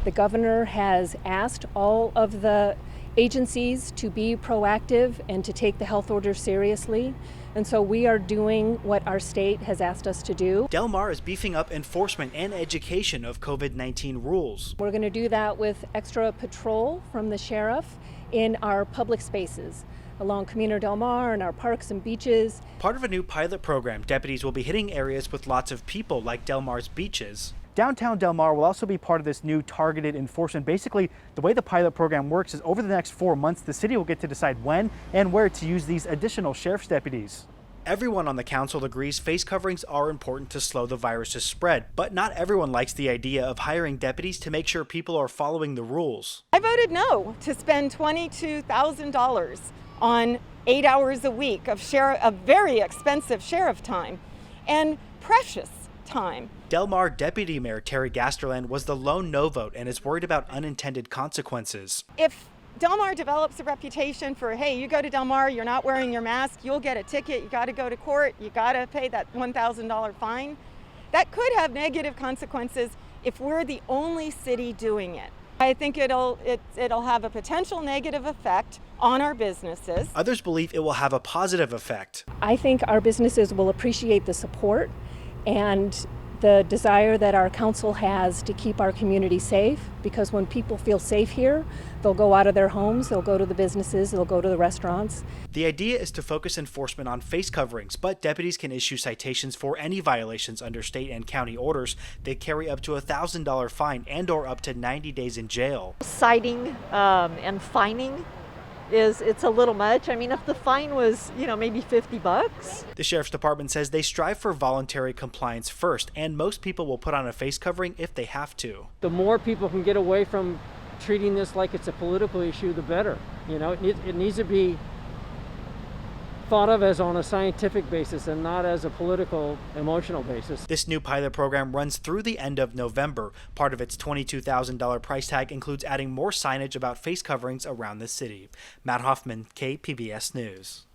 The governor has asked all of the agencies to be proactive and to take the health order seriously. And so we are doing what our state has asked us to do. Del Mar is beefing up enforcement and education of COVID-19 rules. We're going to do that with extra patrol from the sheriff in our public spaces along Camino Del Mar and our parks and beaches. Part of a new pilot program, deputies will be hitting areas with lots of people like Del Mar's beaches. Downtown Del Mar will also be part of this new targeted enforcement. Basically, the way the pilot program works is over the next 4 months, the city will get to decide when and where to use these additional sheriff's deputies. Everyone on the council agrees face coverings are important to slow the virus's spread, but not everyone likes the idea of hiring deputies to make sure people are following the rules. I voted no to spend $22,000 on 8 hours a week of very expensive sheriff time and precious time. Del Mar Deputy Mayor Terry Gasterland was the lone no vote and is worried about unintended consequences. If Del Mar develops a reputation for, hey, you go to Del Mar, you're not wearing your mask, you'll get a ticket, you got to go to court, you got to pay that $1,000 fine, that could have negative consequences if we're the only city doing it. I think it'll have a potential negative effect on our businesses. Others believe it will have a positive effect. I think our businesses will appreciate the support and the desire that our council has to keep our community safe, because when people feel safe here, they'll go out of their homes, they'll go to the businesses, they'll go to the restaurants. The idea is to focus enforcement on face coverings, but deputies can issue citations for any violations under state and county orders. They carry up to a $1,000 fine and/or up to 90 days in jail. Citing and fining it's a little much. I mean, if the fine was, maybe $50. The sheriff's department says they strive for voluntary compliance first, and most people will put on a face covering if they have to. The more people can get away from treating this like it's a political issue, the better. It needs to be thought of as on a scientific basis and not as a political, emotional basis. This new pilot program runs through the end of November. Part of its $22,000 price tag includes adding more signage about face coverings around the city. Matt Hoffman, KPBS News.